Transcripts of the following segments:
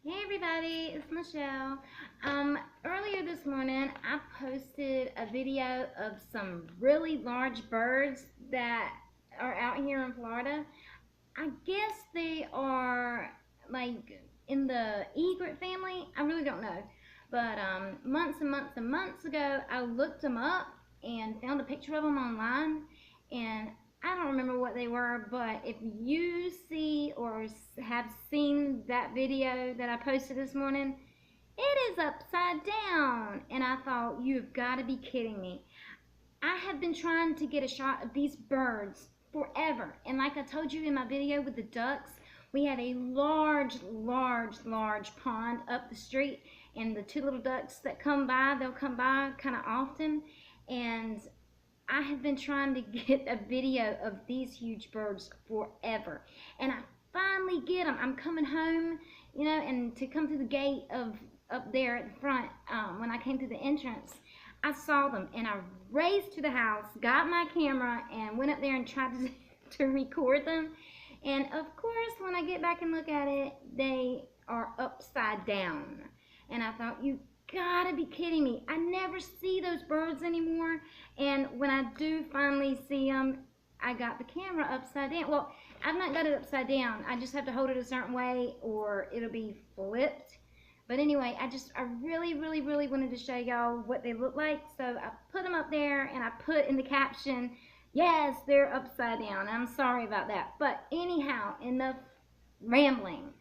Hey everybody, it's Michelle. Earlier this morning I posted a video of some really large birds that are out here in Florida. I guess they are like in the egret family. I really don't know. But months and months and months ago I looked them up and found a picture of them online, and I don't remember what they were, but if you see or have seen that video that I posted this morning, it is upside down. And I thought, you've got to be kidding me. I have been trying to get a shot of these birds forever. And like I told you in my video with the ducks, we have a large pond up the street. And the two little ducks that come by, they'll come by kind of often. And I have been trying to get a video of these huge birds forever. And I finally get them. I'm coming home, and to come through the gate of up there at the front, when I came through the entrance, I saw them and I raced to the house, got my camera, and went up there and tried to record them. And of course, when I get back and look at it, they are upside down. And I thought, you gotta be kidding me. I never see those birds anymore. And when I do finally see them, I got the camera upside down. Well, I've not got it upside down. I just have to hold it a certain way or it'll be flipped. But anyway, I really wanted to show y'all what they look like. So I put them up there and I put in the caption, yes, they're upside down. I'm sorry about that. But anyhow, enough rambling.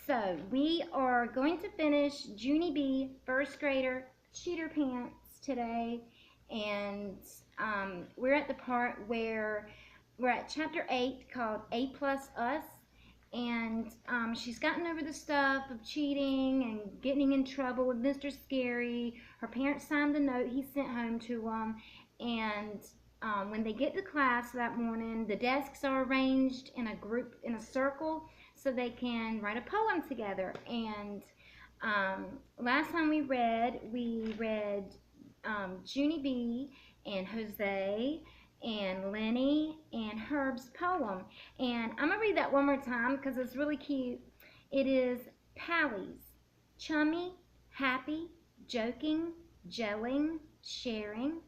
So we are going to finish Junie B, first grader, cheater pants today. And we're at the part where we're at chapter 8 called A Plus Us. And she's gotten over the stuff of cheating and getting in trouble with Mr. Scary. Her parents signed the note he sent home to them. And when they get to class that morning, the desks are arranged in a group, in a circle, so they can write a poem together. And last time we read Junie B and Jose and Lenny and Herb's poem. And I'm going to read that one more time because it's really cute. It is Pally's, chummy, happy, joking, gelling, sharing,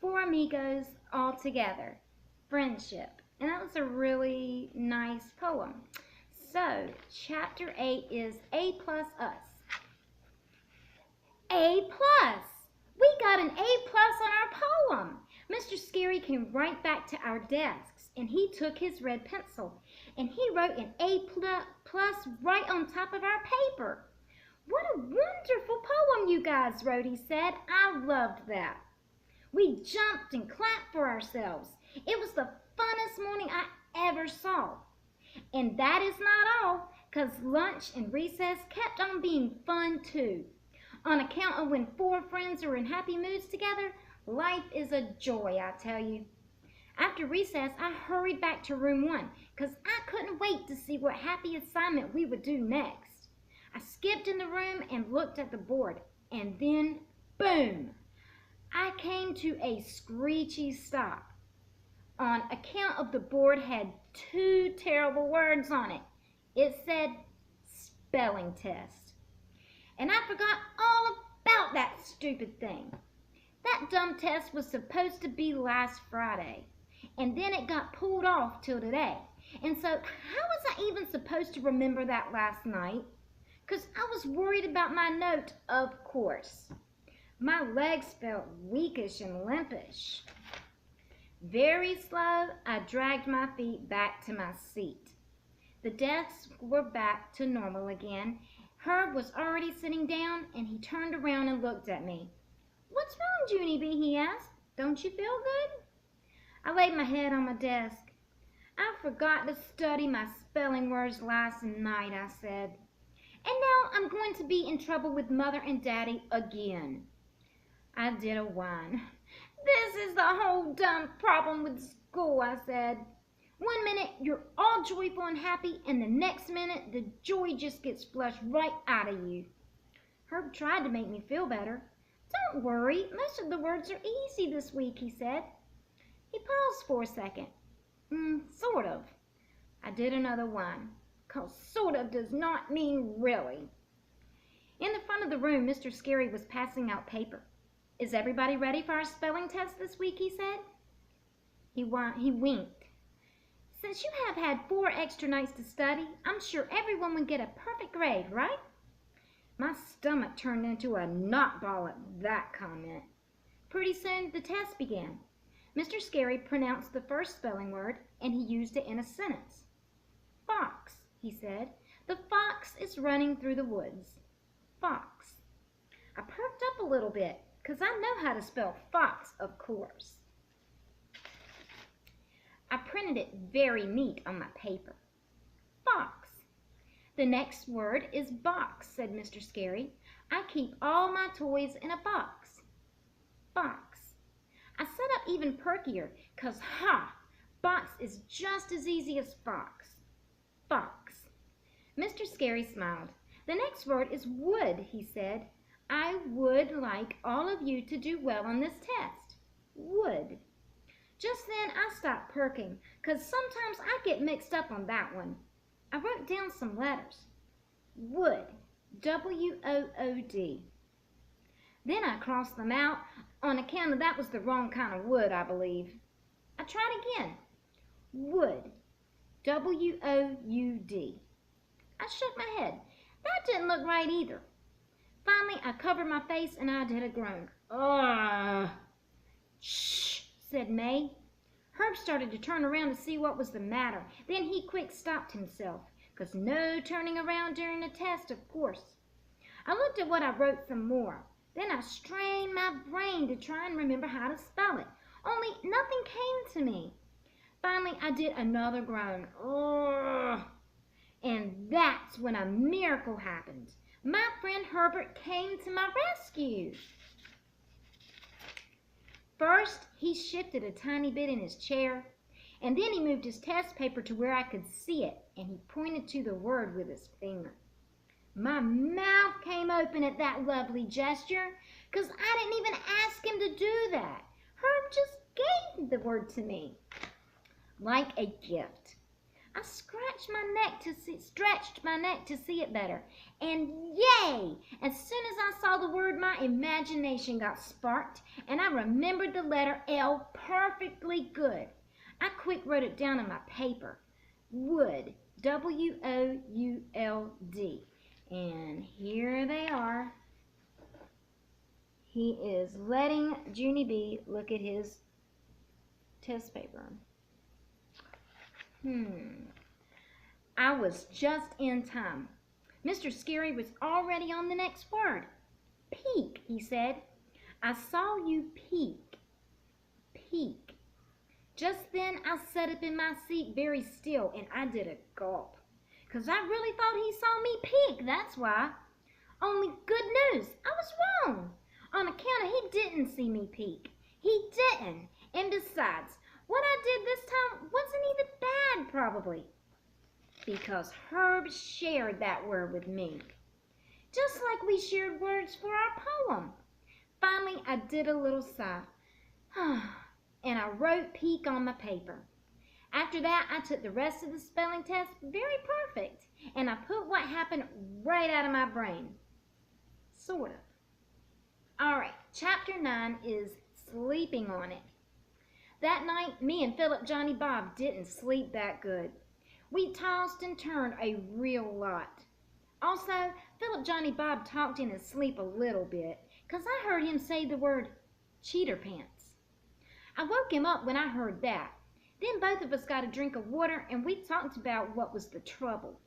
four amigos all together, friendship. And that was a really nice poem. So, chapter 8 is A Plus Us. A plus! We got an A plus on our poem. Mr. Scary came right back to our desks, and he took his red pencil, and he wrote an A plus right on top of our paper. What a wonderful poem you guys wrote, he said. I loved that. We jumped and clapped for ourselves. It was the funnest morning I ever saw. And that is not all, because lunch and recess kept on being fun too. On account of when four friends are in happy moods together, life is a joy, I tell you. After recess, I hurried back to room 1, because I couldn't wait to see what happy assignment we would do next. I skipped in the room and looked at the board, and then, boom! I came to a screechy stop. On account of the board had 2 terrible words on it. It said, spelling test. And I forgot all about that stupid thing. That dumb test was supposed to be last Friday, and then it got pulled off till today. And so how was I even supposed to remember that last night? Because I was worried about my note, of course. My legs felt weakish and limpish. Very slow, I dragged my feet back to my seat. The desks were back to normal again. Herb was already sitting down, and he turned around and looked at me. What's wrong, Junie B? He asked. Don't you feel good? I laid my head on my desk. I forgot to study my spelling words last night, I said. And now I'm going to be in trouble with Mother and Daddy again. I did a whine. This is the whole dumb problem with school, I said. One minute you're all joyful and happy, and the next minute the joy just gets flushed right out of you. Herb tried to make me feel better. Don't worry, most of the words are easy this week, he said. He paused for a second. Sort of. I did another one, 'cause sort of does not mean really. In the front of the room, Mr. Scary was passing out paper. "Is everybody ready for our spelling test this week?" he said. He winked. "Since you have had 4 extra nights to study, I'm sure everyone would get a perfect grade, right?" My stomach turned into a knot ball at that comment. Pretty soon the test began. Mr. Scary pronounced the first spelling word, and he used it in a sentence. "Fox," he said. "The fox is running through the woods." Fox. I perked up a little bit, 'cause I know how to spell fox, of course. I printed it very neat on my paper. Fox. "The next word is box," said Mr. Scary. "I keep all my toys in a box." Box. I sat up even perkier, 'cause box is just as easy as fox. Fox. Mr. Scary smiled. "The next word is would," he said. "I would like all of you to do well on this test." Would. Just then I stopped perking, 'cause sometimes I get mixed up on that one. I wrote down some letters. Wood. W-O-O-D. Then I crossed them out on account of that was the wrong kind of wood, I believe. I tried again. Wood. W-O-U-D. I shook my head. That didn't look right either. Finally, I covered my face and I did a groan. Ugh. "Shh," said May. Herb started to turn around to see what was the matter. Then he quick stopped himself, 'cause no turning around during the test, of course. I looked at what I wrote some more. Then I strained my brain to try and remember how to spell it. Only nothing came to me. Finally, I did another groan. Ugh. And that's when a miracle happened. My friend Herbert came to my rescue. First, he shifted a tiny bit in his chair, and then he moved his test paper to where I could see it, and he pointed to the word with his finger. My mouth came open at that lovely gesture, 'cause I didn't even ask him to do that. Herb just gave the word to me, like a gift. I stretched my neck to see it better, and yay! As soon as I saw the word, my imagination got sparked, and I remembered the letter L perfectly good. I quick wrote it down on my paper. Would. W-O-U-L-D. And here they are. He is letting Junie B look at his test paper. I was just in time. Mr. Scary was already on the next word. Peek, he said. I saw you peek. Peek. Just then I sat up in my seat very still, and I did a gulp, 'cause I really thought he saw me peek, that's why. Only good news, I was wrong. On account of he didn't see me peek. He didn't. And besides, what I did this time wasn't even bad, probably, because Herb shared that word with me, just like we shared words for our poem. Finally, I did a little sigh, and I wrote peek on my paper. After that, I took the rest of the spelling test very perfect, and I put what happened right out of my brain. Sort of. All right, Chapter 9 is sleeping on it. That night, me and Philip Johnny Bob didn't sleep that good. We tossed and turned a real lot. Also, Philip Johnny Bob talked in his sleep a little bit, 'cause I heard him say the word cheater pants. I woke him up when I heard that. Then both of us got a drink of water, and we talked about what was the trouble.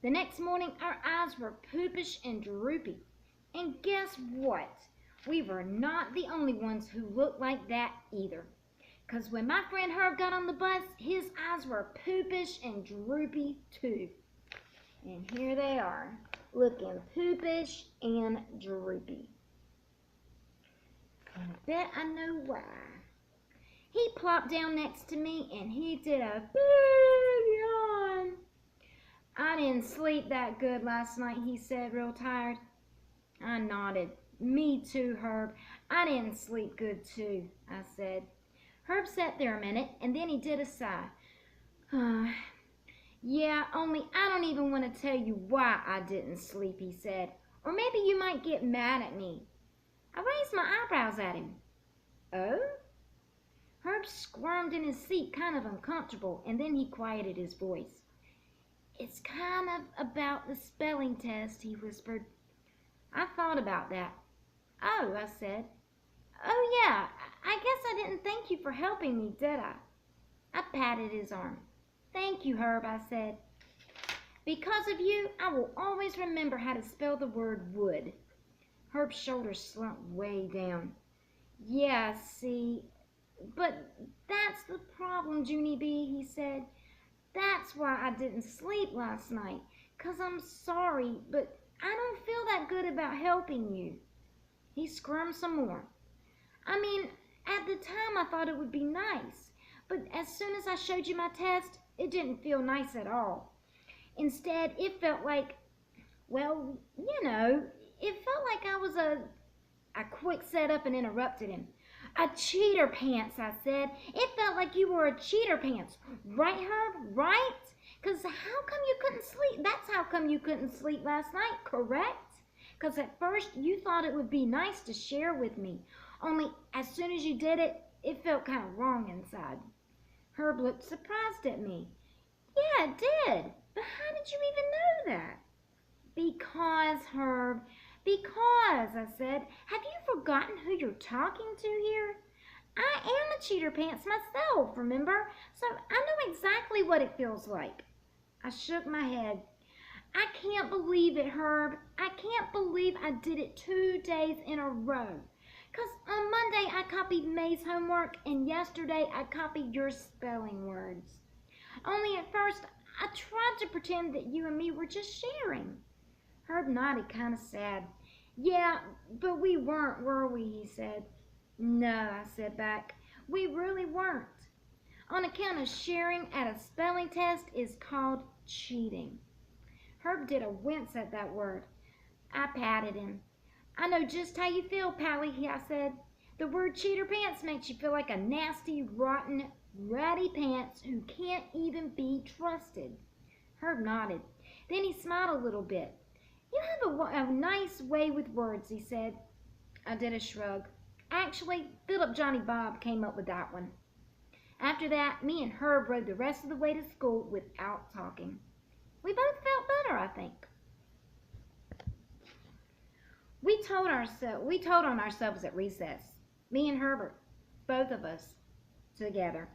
The next morning, our eyes were poopish and droopy. And guess what? We were not the only ones who looked like that either. 'Cause when my friend Herb got on the bus, his eyes were poopish and droopy too. And here they are, looking poopish and droopy. And I bet I know why. He plopped down next to me and he did a big yawn. I didn't sleep that good last night, he said, real tired. I nodded. Me too, Herb. I didn't sleep good too, I said. Herb sat there a minute, and then he did a sigh. Yeah, only I don't even want to tell you why I didn't sleep, he said. Or maybe you might get mad at me." I raised my eyebrows at him. "Oh?" Herb squirmed in his seat, kind of uncomfortable, and then he quieted his voice. "It's kind of about the spelling test," he whispered. I thought about that. "Oh," I said. "Oh, yeah, I guess I didn't thank you for helping me, did I?" I patted his arm. "Thank you, Herb," I said. "Because of you, I will always remember how to spell the word wood." Herb's shoulders slunk way down. "Yeah, see, but that's the problem, Junie B," he said. "That's why I didn't sleep last night, 'cause I'm sorry, but I don't feel that good about helping you." He squirmed some more. "I mean, at the time I thought it would be nice, but as soon as I showed you my test, it didn't feel nice at all. Instead, it felt like, well, it felt like I was a—" I quick sat up and interrupted him. "A cheater pants," I said. "It felt like you were a cheater pants. Right, Herb? Right? 'Cause how come you couldn't sleep? That's how come you couldn't sleep last night, correct? 'Cause at first you thought it would be nice to share with me. Only as soon as you did it, it felt kind of wrong inside." Herb looked surprised at me. "Yeah, it did. But how did you even know that?" "Because, Herb, because," I said. "Have you forgotten who you're talking to here? I am a cheater pants myself, remember? So I know exactly what it feels like." I shook my head. "I can't believe it, Herb. I can't believe I did it 2 days in a row. 'Cause on Monday I copied May's homework, and yesterday I copied your spelling words. Only at first I tried to pretend that you and me were just sharing." Herb nodded, kind of sad. "Yeah, but we weren't, were we?" he said. "No," I said back. "We really weren't. On account of sharing at a spelling test is called cheating." Herb did a wince at that word. I patted him. "I know just how you feel, Pally," I said. "The word cheater pants makes you feel like a nasty, rotten, ratty pants who can't even be trusted." Herb nodded. Then he smiled a little bit. "You have a nice way with words," he said. I did a shrug. "Actually, Philip Johnny Bob came up with that one." After that, me and Herb rode the rest of the way to school without talking. We both felt better, I think. We told on ourselves at recess. Me and Herbert, both of us, together.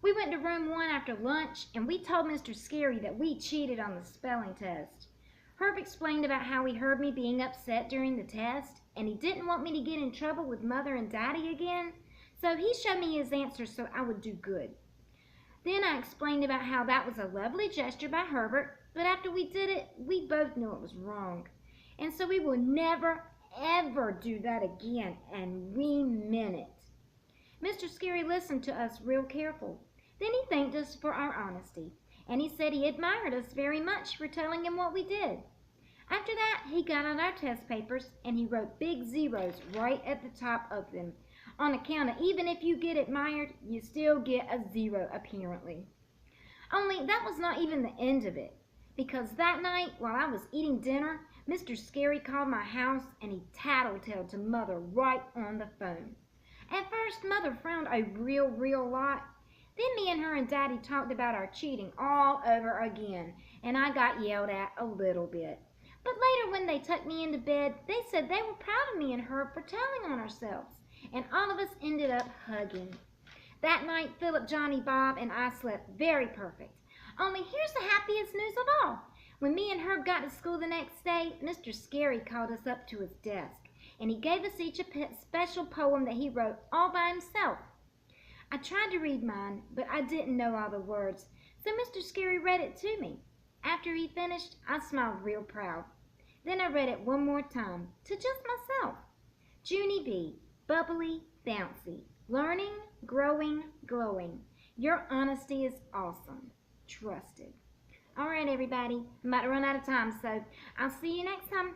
We went to room 1 after lunch, and we told Mr. Scary that we cheated on the spelling test. Herb explained about how he heard me being upset during the test, and he didn't want me to get in trouble with Mother and Daddy again, so he showed me his answers so I would do good. Then I explained about how that was a lovely gesture by Herbert, but after we did it, we both knew it was wrong. And so we will never, ever do that again, and we meant it. Mr. Scary listened to us real careful. Then he thanked us for our honesty, and he said he admired us very much for telling him what we did. After that, he got out our test papers, and he wrote big zeros right at the top of them, on account of even if you get admired, you still get a 0 apparently. Only that was not even the end of it, because that night, while I was eating dinner, Mr. Scary called my house, and he tattletaled to Mother right on the phone. At first, Mother frowned a real lot. Then me and her and Daddy talked about our cheating all over again, and I got yelled at a little bit. But later, when they tucked me into bed, they said they were proud of me and her for telling on ourselves, and all of us ended up hugging. That night, Philip, Johnny, Bob, and I slept very perfect. Only here's the happiest news of all. When me and Herb got to school the next day, Mr. Scary called us up to his desk, and he gave us each a special poem that he wrote all by himself. I tried to read mine, but I didn't know all the words, so Mr. Scary read it to me. After he finished, I smiled real proud. Then I read it one more time, to just myself. Junie B, bubbly, bouncy, learning, growing, glowing. Your honesty is awesome. Trusted. All right, everybody. I'm about to run out of time, so I'll see you next time.